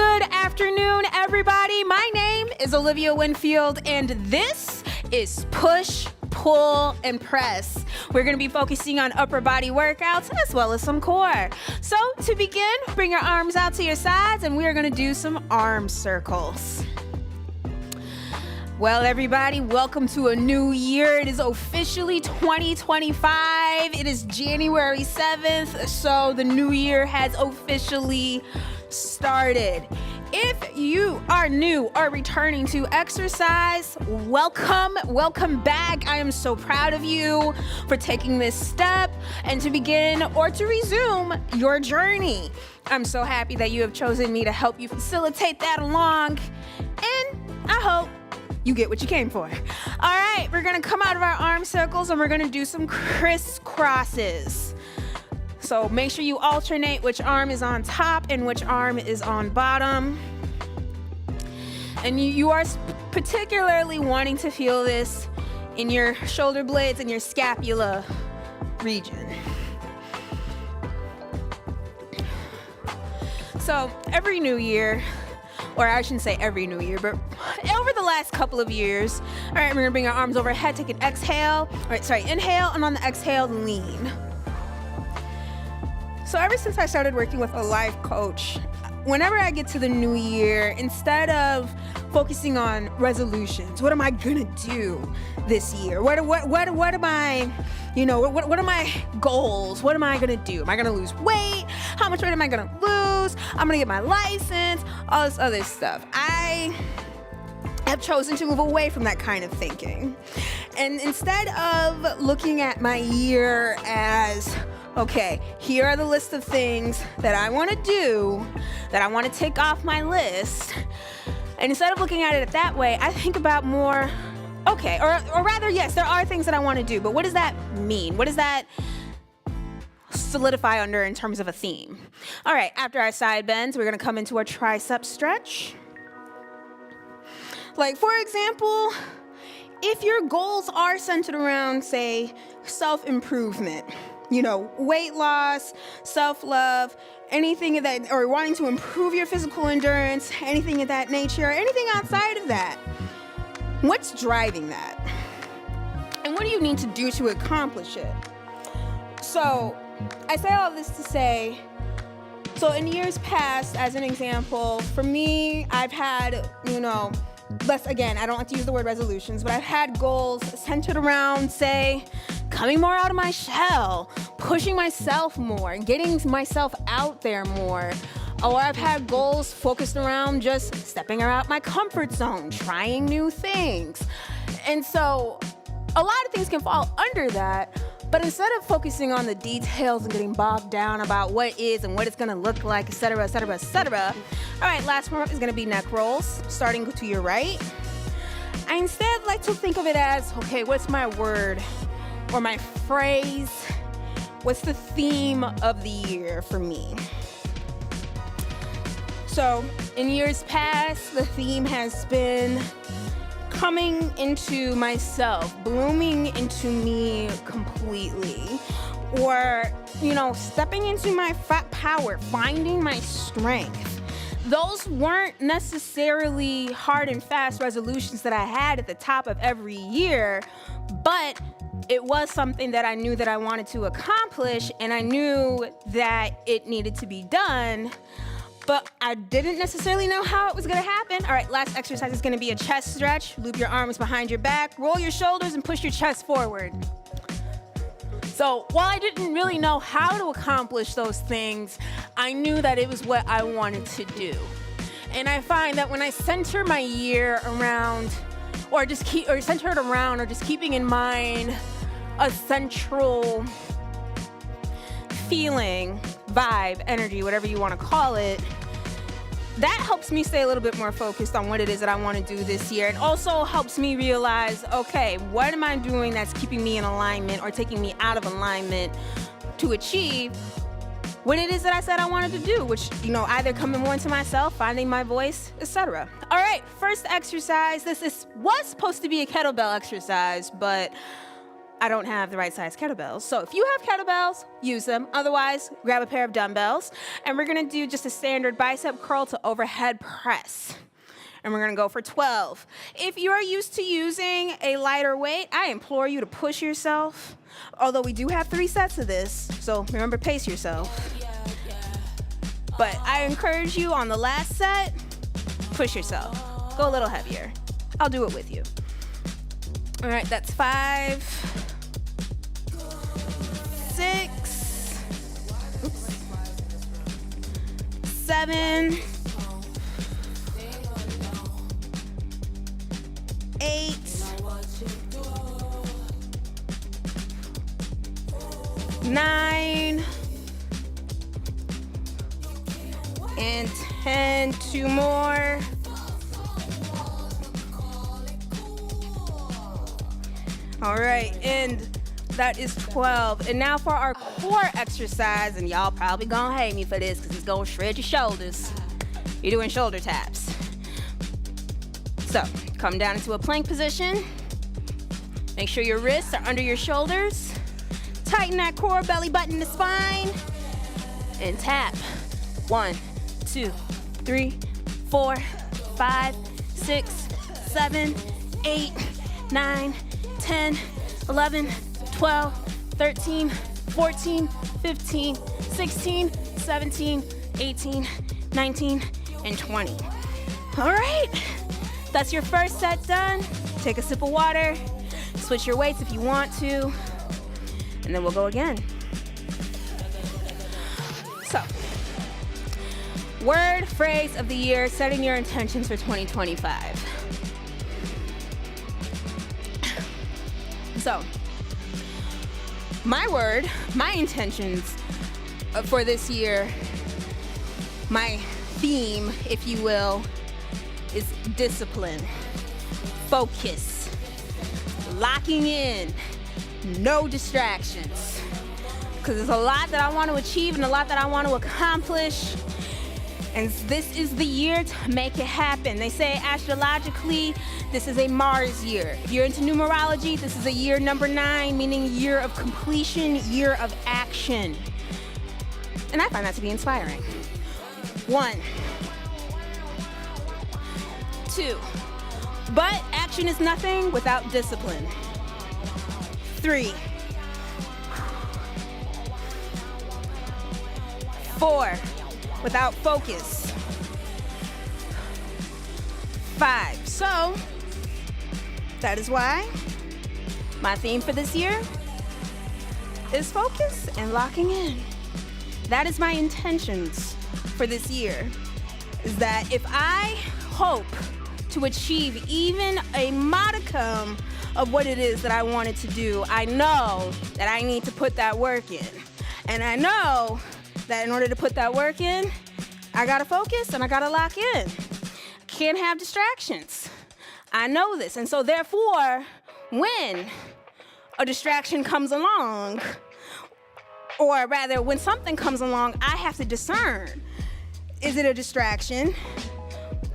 Good afternoon, everybody. My name is Olivia Winfield, and this is Push, Pull, and Press. We're going to be focusing on upper body workouts as well as some core. So to begin, bring your arms out to your sides, and we are going to do some arm circles. Well, everybody, welcome to a new year. It is officially 2025. It is January 7th, so the new year has officially started. If you are new or returning to exercise, welcome back. I am so proud of you for taking this step and to begin or to resume your journey. I'm so happy that you have chosen me to help you facilitate that along, and I hope you get what you came for. All right, we're gonna come out of our arm circles and we're gonna do some crisscrosses. So make sure you alternate which arm is on top and which arm is on bottom. And you are particularly wanting to feel this in your shoulder blades and your scapula region. So every new year, or I shouldn't say every new year, but over the last couple of years, all right, we're gonna bring our arms overhead, take an exhale, inhale, and on the exhale, lean. So ever since I started working with a life coach, whenever I get to the new year, instead of focusing on resolutions, what am I gonna do this year? What am I, what are my goals? What am I gonna do? Am I gonna lose weight? How much weight am I gonna lose? I'm gonna get my license, all this other stuff. I have chosen to move away from that kind of thinking. And instead of looking at my year as, okay, here are the list of things that I want to do, that I want to take off my list. And instead of looking at it that way, I think about more, okay, or rather, yes, there are things that I want to do, but what does that mean? What does that solidify under in terms of a theme? All right, after our side bends, we're going to come into a tricep stretch. Like, for example, if your goals are centered around, say, self-improvement, weight loss, self-love, anything of that, or wanting to improve your physical endurance, anything of that nature, anything outside of that, what's driving that? And what do you need to do to accomplish it? So I say all this to say, so in years past, as an example, for me, I've had, I don't like to use the word resolutions, but I've had goals centered around, say, coming more out of my shell, pushing myself more, getting myself out there more. Or I've had goals focused around just stepping out my comfort zone, trying new things. And so a lot of things can fall under that, but instead of focusing on the details and getting bogged down about what is and what it's gonna look like, et cetera, all right, last warm-up is gonna be neck rolls, starting to your right. I instead like to think of it as, okay, what's my word or my phrase? What's the theme of the year for me? So in years past, the theme has been coming into myself, blooming into me completely, or, stepping into my power, finding my strength. Those weren't necessarily hard and fast resolutions that I had at the top of every year, but it was something that I knew that I wanted to accomplish, and I knew that it needed to be done, but I didn't necessarily know how it was gonna happen. All right, last exercise is gonna be a chest stretch. Loop your arms behind your back, roll your shoulders, and push your chest forward. So while I didn't really know how to accomplish those things, I knew that it was what I wanted to do. And I find that when I center my year around, or just keeping in mind a central feeling, vibe, energy, whatever you want to call it, that helps me stay a little bit more focused on what it is that I want to do this year. It also helps me realize, okay, what am I doing that's keeping me in alignment or taking me out of alignment to achieve what it is that I said I wanted to do, which, either coming more into myself, finding my voice, etc. All right, first exercise. This was supposed to be a kettlebell exercise, but I don't have the right size kettlebells. So if you have kettlebells, use them. Otherwise, grab a pair of dumbbells. And we're gonna do just a standard bicep curl to overhead press. And we're gonna go for 12. If you're used to using a lighter weight, I implore you to push yourself. Although we do have 3 sets of this, so remember, pace yourself. But I encourage you on the last set, push yourself. Go a little heavier. I'll do it with you. All right, that's 5, 6, 7, 8, 9, and 10. 2 more. All right, and that is 12. And now for our core exercise, and y'all probably gonna hate me for this because it's gonna shred your shoulders. You're doing shoulder taps. So, come down into a plank position. Make sure your wrists are under your shoulders. Tighten that core, belly button the spine. And tap. 1, 2, 3, 4, 5, 6, 7, 8, 9, 10, 11, 12, 13, 14, 15, 16, 17, 18, 19, and 20. All right, that's your first set done. Take a sip of water, switch your weights if you want to, and then we'll go again. So, word, phrase of the year, setting your intentions for 2025. So, my word, my intentions for this year, my theme, if you will, is discipline, focus, locking in, no distractions. Because there's a lot that I want to achieve and a lot that I want to accomplish. And this is the year to make it happen. They say astrologically, this is a Mars year. If you're into numerology, this is a year number 9, meaning year of completion, year of action. And I find that to be inspiring. 1, 2, but action is nothing without discipline. 3, 4, without focus. 5. So, that is why my theme for this year is focus and locking in. That is my intentions for this year, is that if I hope to achieve even a modicum of what it is that I wanted to do, I know that I need to put that work in. And I know that in order to put that work in, I gotta focus and I gotta lock in. Can't have distractions. I know this. And so therefore, when a distraction comes along, or rather when something comes along, I have to discern, is it a distraction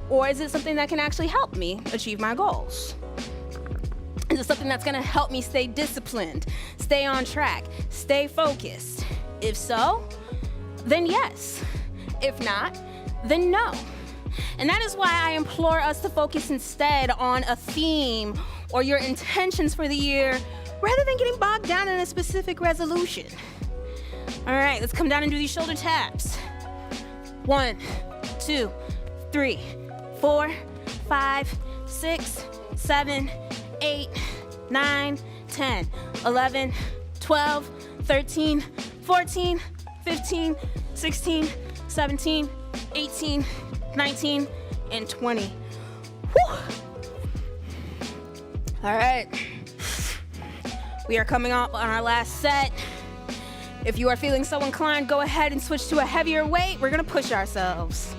or is it something that can actually help me achieve my goals? Is it something that's gonna help me stay disciplined, stay on track, stay focused? If so, then yes. If not, then no. And that is why I implore us to focus instead on a theme or your intentions for the year rather than getting bogged down in a specific resolution. All right, let's come down and do these shoulder taps. 1, 2, 3, 4, 5, 6, 7, 8, 9, 10, 11, 12, 13, 14, 15, 16, 17, 18, 19, and 20. Whew. All right. We are coming up on our last set. If you are feeling so inclined, go ahead and switch to a heavier weight. We're gonna push ourselves.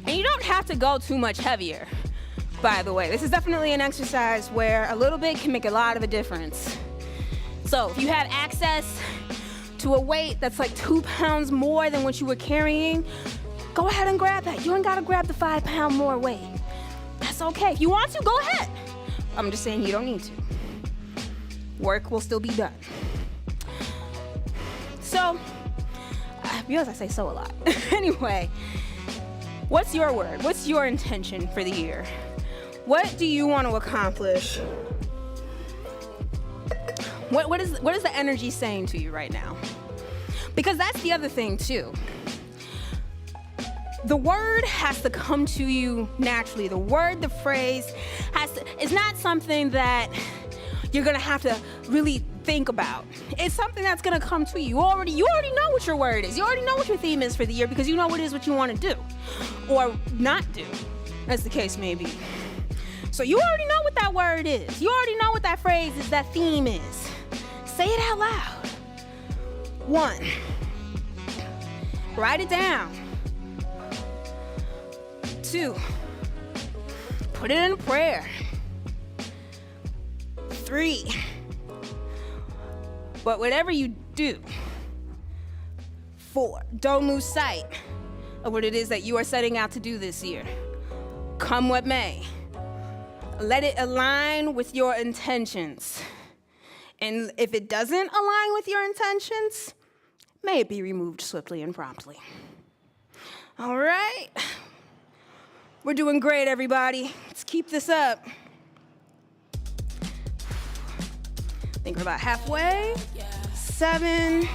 And you don't have to go too much heavier, by the way. This is definitely an exercise where a little bit can make a lot of a difference. So if you have access to a weight that's like 2 pounds more than what you were carrying, go ahead and grab that. You ain't gotta grab the 5 pound more weight. That's okay. If you want to, go ahead. I'm just saying you don't need to. Work will still be done. So, because I say so a lot. Anyway, what's your word? What's your intention for the year? What do you want to accomplish? What is the energy saying to you right now? Because that's the other thing too. The word has to come to you naturally. The word, the phrase is not something that you're gonna have to really think about. It's something that's gonna come to you. You already know what your word is. You already know what your theme is for the year because you know what it is what you want to do or not do, as the case may be. So you already know what that word is. You already know what that phrase is, that theme is. Say it out loud. 1, write it down. 2, put it in a prayer. 3, but whatever you do. 4, don't lose sight of what it is that you are setting out to do this year. Come what may. Let it align with your intentions. And if it doesn't align with your intentions, may it be removed swiftly and promptly. All right. We're doing great, everybody. Let's keep this up. I think we're about halfway. 7,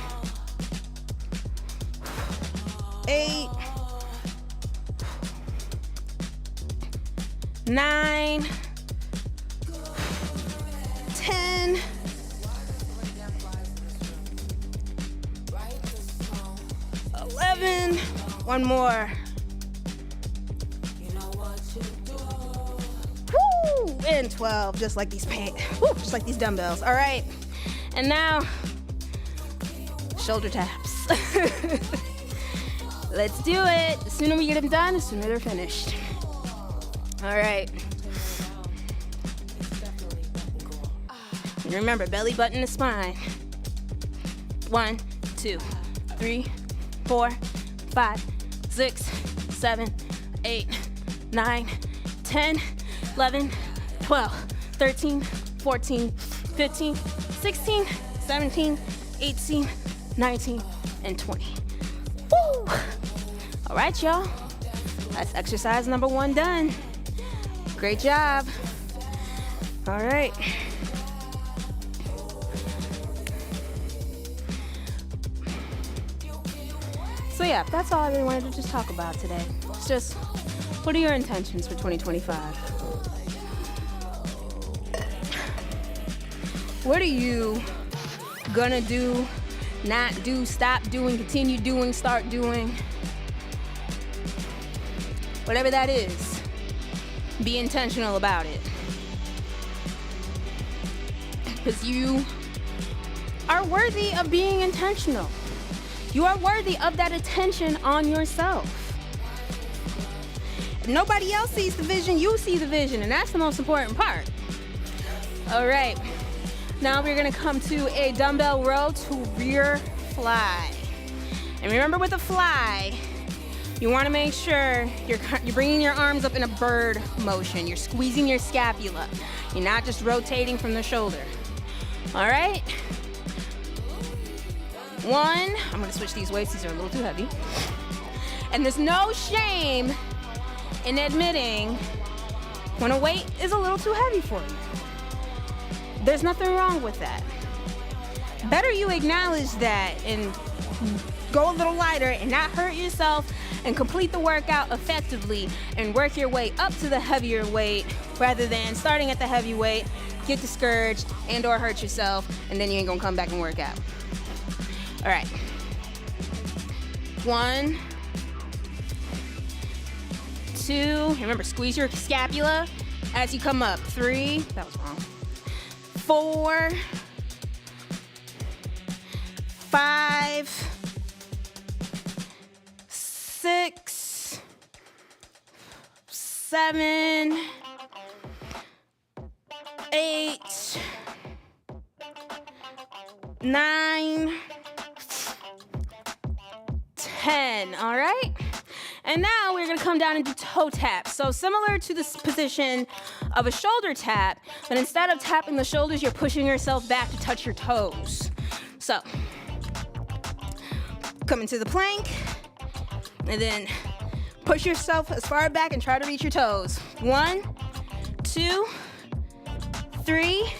8, 9, 10, 11, one more. Woo! And 12, just like these just like these dumbbells. All right. And now, shoulder taps. Let's do it. The sooner we get them done, the sooner they're finished. All right. And remember, belly button to spine. 1, 2, 3, 4, 5, 6, 7, 8, 9, 10, 11, 12, 13, 14, 15, 16, 17, 18, 19, and 20. Woo! All right, y'all. That's exercise number 1 done. Great job. All right. So yeah, that's all I really wanted to just talk about today. It's just, what are your intentions for 2025? What are you gonna do, not do, stop doing, continue doing, start doing? Whatever that is, be intentional about it. Because you are worthy of being intentional. You are worthy of that attention on yourself. If nobody else sees the vision, you see the vision, and that's the most important part. All right, now we're gonna come to a dumbbell row to rear fly. And remember, with a fly, you wanna make sure you're bringing your arms up in a bird motion. You're squeezing your scapula. You're not just rotating from the shoulder. All right? 1, I'm gonna switch these weights, these are a little too heavy. And there's no shame in admitting when a weight is a little too heavy for you. There's nothing wrong with that. Better you acknowledge that and go a little lighter and not hurt yourself and complete the workout effectively and work your way up to the heavier weight rather than starting at the heavy weight, get discouraged and or hurt yourself, and then you ain't gonna come back and work out. All right. 1, 2, remember, squeeze your scapula as you come up. 3, that was wrong. 4, 5, 6, 7, 8, 9, 10, all right? And now we're gonna come down and do toe taps. So similar to this position of a shoulder tap, but instead of tapping the shoulders, you're pushing yourself back to touch your toes. So, come into the plank, and then push yourself as far back and try to reach your toes. 1, 2, 3,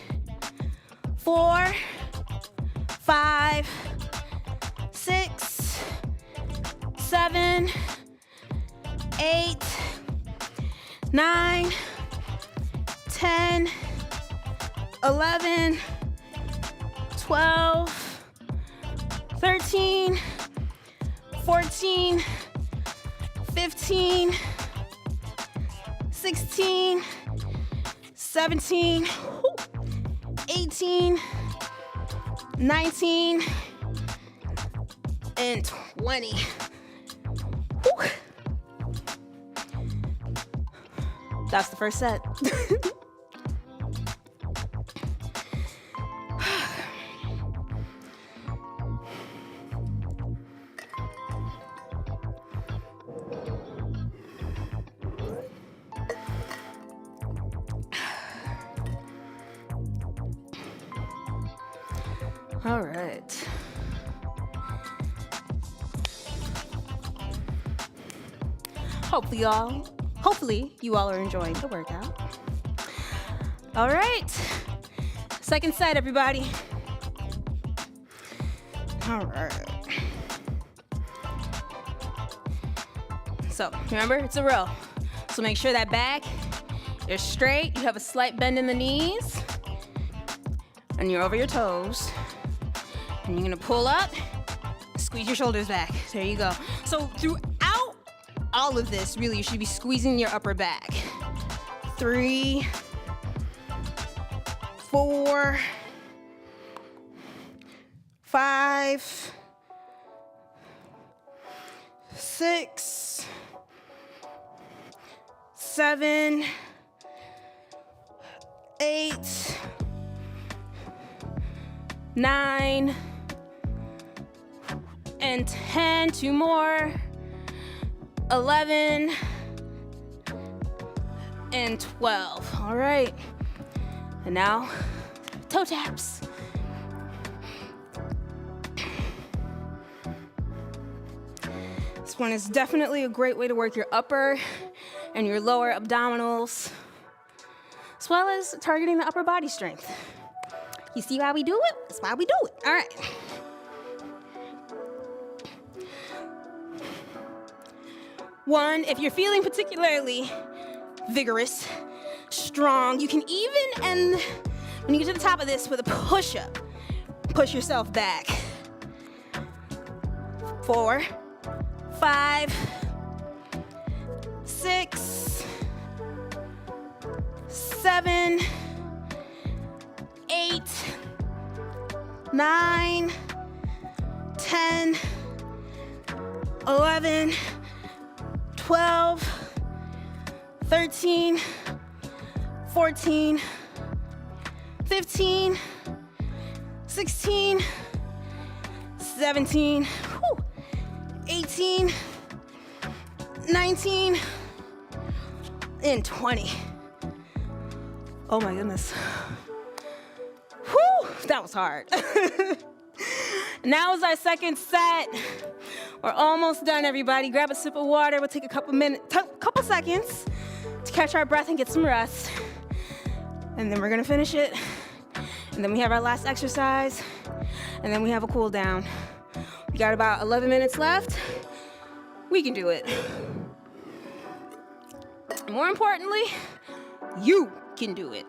4, 5, 6, 7, 8, 9, 10, 11, 12, 13, 14, 15, 16, 17, 18, 19, and 20. Whew. That's the first set. All right. Hopefully you all are enjoying the workout. All right. Second set, everybody. All right. So remember, it's a row. So make sure that back is straight. You have a slight bend in the knees. And you're over your toes. And you're gonna pull up, squeeze your shoulders back. There you go. So throughout all of this, really, you should be squeezing your upper back. 3, 4, 5, 6, 7, 8, 9, and 10. 2 more. 11 and 12. All right. And now, toe taps. This one is definitely a great way to work your upper and your lower abdominals, as well as targeting the upper body strength. You see why we do it? That's why we do it. All right. One, if you're feeling particularly vigorous, strong, you can even end, when you get to the top of this, with a push-up. Push yourself back. 4, 5, 6, 7, 8, 9, 10, 11, 12, 13, 14, 15, 16, 17, 18, 19, and 20. Oh my goodness. Whew, that was hard. Now is our second set. We're almost done, everybody. Grab a sip of water. We'll take a couple seconds to catch our breath and get some rest. And then we're gonna finish it. And then we have our last exercise. And then we have a cool down. We got about 11 minutes left. We can do it. More importantly, you can do it.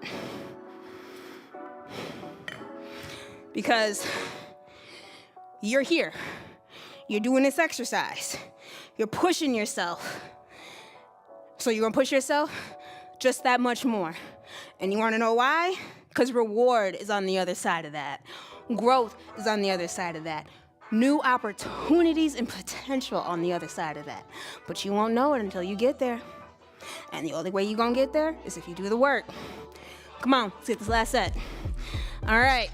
Because you're here. You're doing this exercise. You're pushing yourself. So you're gonna push yourself just that much more. And you wanna know why? Because reward is on the other side of that. Growth is on the other side of that. New opportunities and potential on the other side of that. But you won't know it until you get there. And the only way you're gonna get there is if you do the work. Come on, let's get this last set. All right.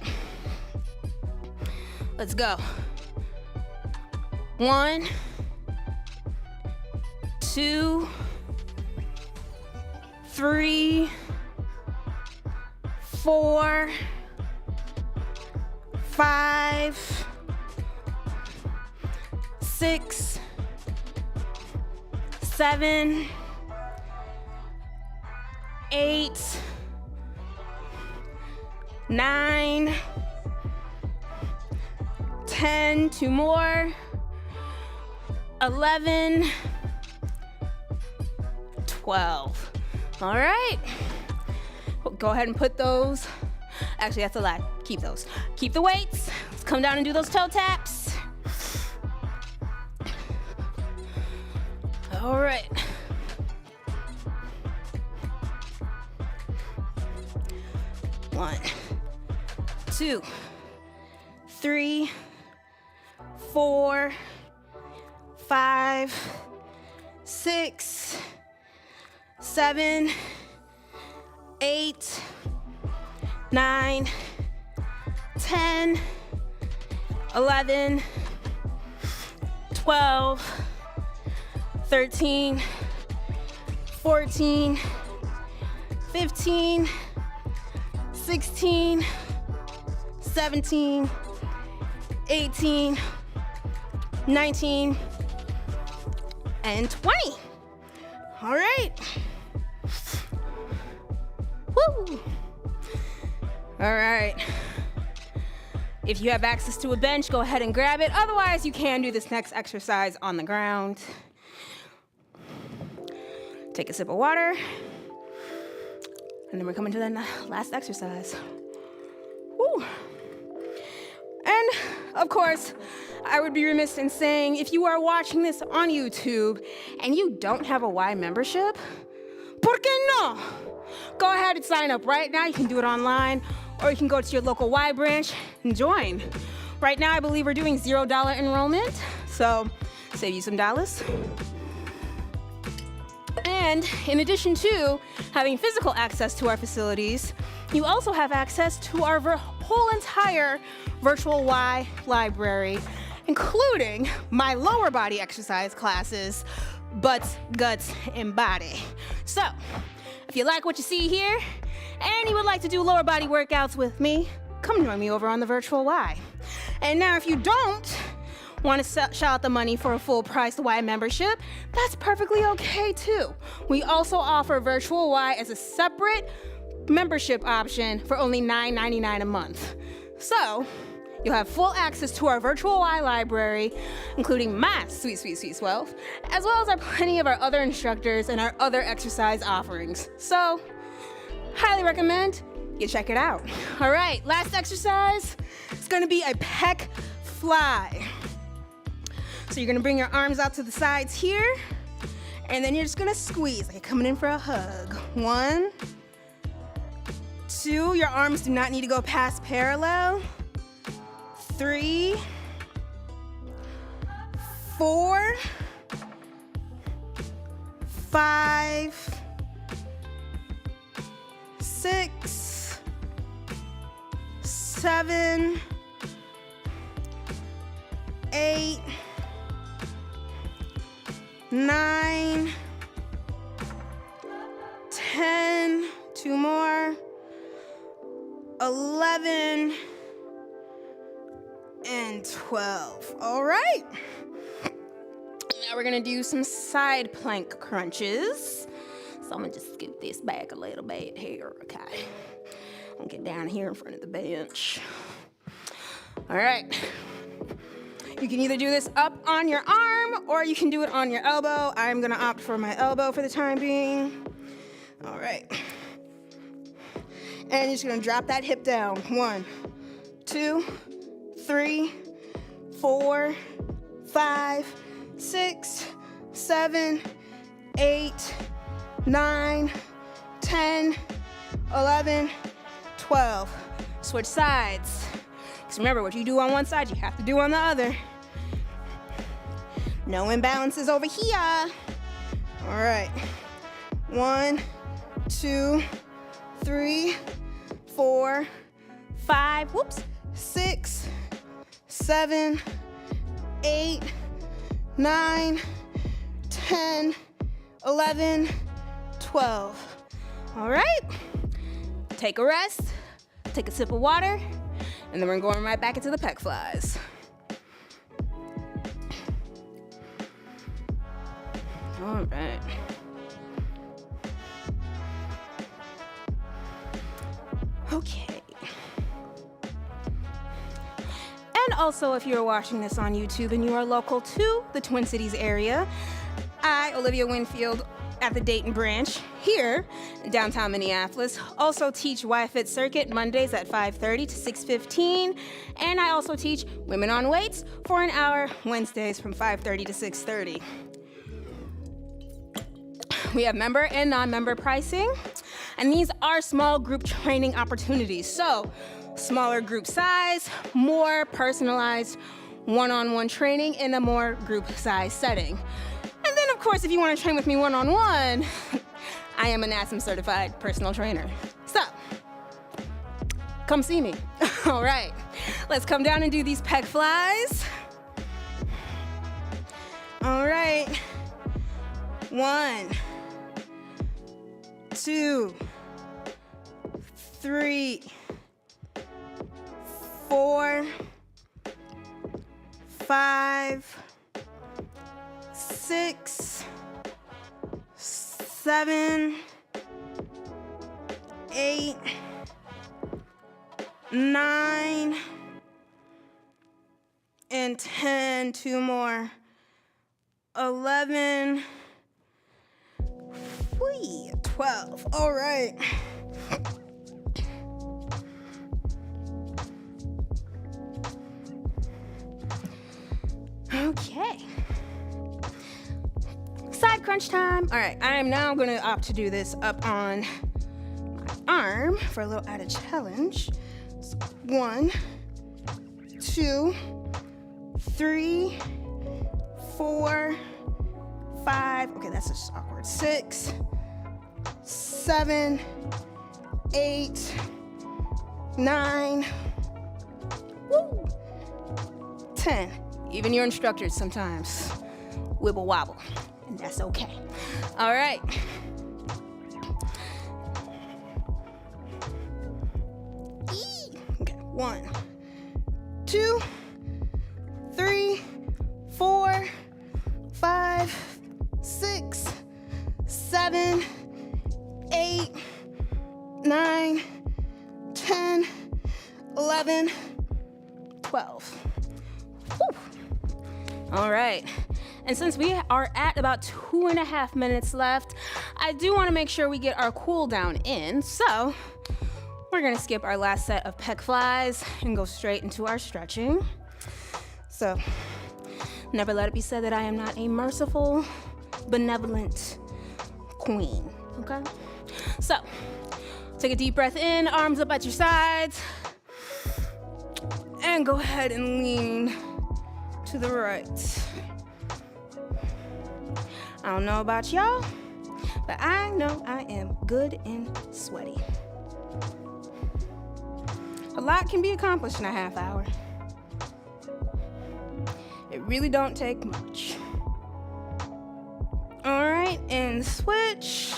Let's go. 1, 2, 3, 4, 5, 6, 7, 8, 9, 10, 2 more, 11, 12. All right. Go ahead and put those. Actually, that's a lie. Keep those. Keep the weights. Let's come down and do those toe taps. All right. One, 2, 3, 4, 5, 6, 7, 8, 9, 10, 11, 12, 13, 14, 15, 16, 17, 18, 19, and 20. All right. Woo! All right. If you have access to a bench, go ahead and grab it. Otherwise, you can do this next exercise on the ground. Take a sip of water. And then we're coming to the last exercise. Woo! And, of course, I would be remiss in saying, if you are watching this on YouTube and you don't have a Y membership, ¿por qué no? Go ahead and sign up right now. You can do it online, or you can go to your local Y branch and join. Right now, I believe we're doing $0 enrollment, so save you some dollars. And in addition to having physical access to our facilities, you also have access to our whole entire virtual Y library, including my lower body exercise classes, butts, guts, and body. So, if you like what you see here, and you would like to do lower body workouts with me, come join me over on the virtual Y. And now if you don't want to shell out the money for a full price Y membership, that's perfectly okay too. We also offer virtual Y as a separate membership option for only $9.99 a month. So, you'll have full access to our virtual Y library, including my sweet 12, as well as plenty of our other instructors and our other exercise offerings. So, highly recommend you check it out. All right, last exercise is gonna be a pec fly. So you're gonna bring your arms out to the sides here, and then you're just gonna squeeze, like you're coming in for a hug. 1, 2, your arms do not need to go past parallel. 3, 4, 5, 6, 7, 8, 9, 10, 2 more, 11, and 12. All right. Now we're gonna do some side plank crunches. So I'm gonna just scoot this back a little bit here, okay? I'll get down here in front of the bench. All right. You can either do this up on your arm or you can do it on your elbow. I'm gonna opt for my elbow for the time being. All right. And you're just gonna drop that hip down. 1, 2, 3, 4, 5, 6, 7, 8, 9, 10, 11, 12. Switch sides. Because remember, what you do on one side, you have to do on the other. No imbalances over here. All right. 1, 2, 3, 4, 5, 6, 7, 8, 9, 10, 11, 12. All right. Take a rest, take a sip of water, and then we're going right back into the pec flies. All right. Okay. And also, if you're watching this on YouTube and you are local to the Twin Cities area, I, Olivia Winfield, at the Dayton branch here in downtown Minneapolis, also teach YFit Circuit Mondays at 5:30 to 6:15, and I also teach Women on Weights for an hour Wednesdays from 5:30 to 6:30. We have member and non-member pricing, and these are small group training opportunities. So, smaller group size, more personalized one-on-one training in a more group size setting. And then, of course, if you want to train with me one-on-one, I am a NASM certified personal trainer. So, come see me. All right, let's come down and do these pec flies. All right. 1, 2, 3, 4, 5, 6, 7, 8, 9, and 10. 2 more. 11, 12. All right. Okay. Side crunch time. All right, I am now going to opt to do this up on my arm for a little added challenge. So 1, 2, 3, 4, 5. Okay, that's just awkward. 6, 7, 8, 9. Woo! 10. Even your instructors sometimes wibble wobble, and that's okay. All right. Okay, 1, 2, 3, 4, 5, 6, 7, 8, 9, 10, 11, 12. Whew. All right. And since we are at about 2.5 minutes left, I do want to make sure we get our cool down in. So we're going to skip our last set of pec flies and go straight into our stretching. So never let it be said that I am not a merciful, benevolent queen. Okay? So take a deep breath in, arms up at your sides, and go ahead and lean to the right. I don't know about y'all, but I know I am good and sweaty. A lot can be accomplished in a half hour. It really don't take much. All right, and switch.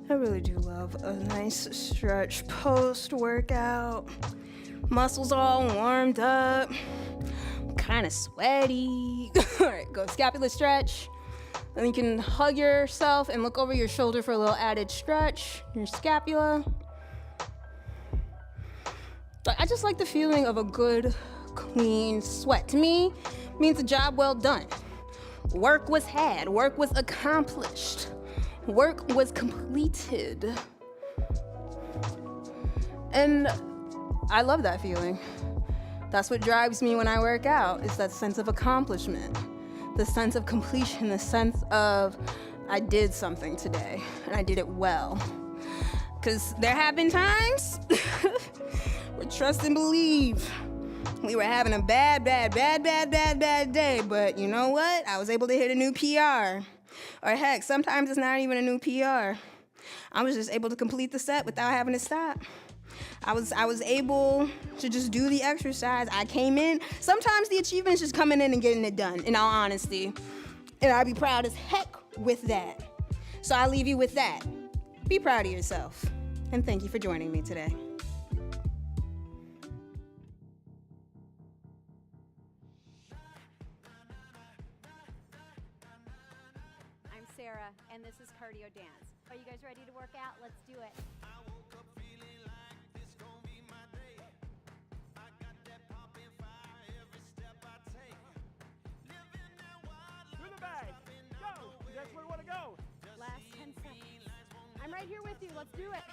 I really do love a nice stretch post-workout. Muscles all warmed up, kind of sweaty. All right, go scapula stretch. Then you can hug yourself and look over your shoulder for a little added stretch. Your scapula. But I just like the feeling of a good, clean sweat. To me, means a job well done. Work was had, work was accomplished. Work was completed. And I love that feeling. That's what drives me when I work out, is that sense of accomplishment, the sense of completion, the sense of I did something today and I did it well. Because there have been times where trust and believe we were having a bad day, but you know what? I was able to hit a new PR. Or heck, sometimes it's not even a new PR. I was just able to complete the set without having to stop. I was able to just do the exercise. I came in. Sometimes the achievement is just coming in and getting it done, in all honesty. And I'd be proud as heck with that. So I leave you with that. Be proud of yourself. And thank you for joining me today. I'm Sarah, and this is Cardio Dance. Are you guys ready to work out? Let's do it. Through the bag. Go. That's where we want to go. Last 10 seconds. I'm right here with you. Let's do it.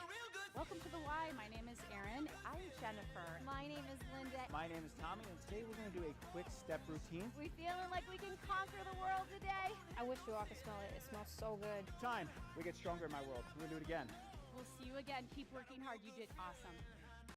Welcome to the Y. My name is Erin. I'm Jennifer. My name is Linda. My name is Tommy, and today we're going to do a quick step routine. We feeling like we can conquer the world today? I wish you all could smell it. It smells so good. Time. We get stronger in my world. We're going to do it again. We'll see you again. Keep working hard. You did awesome.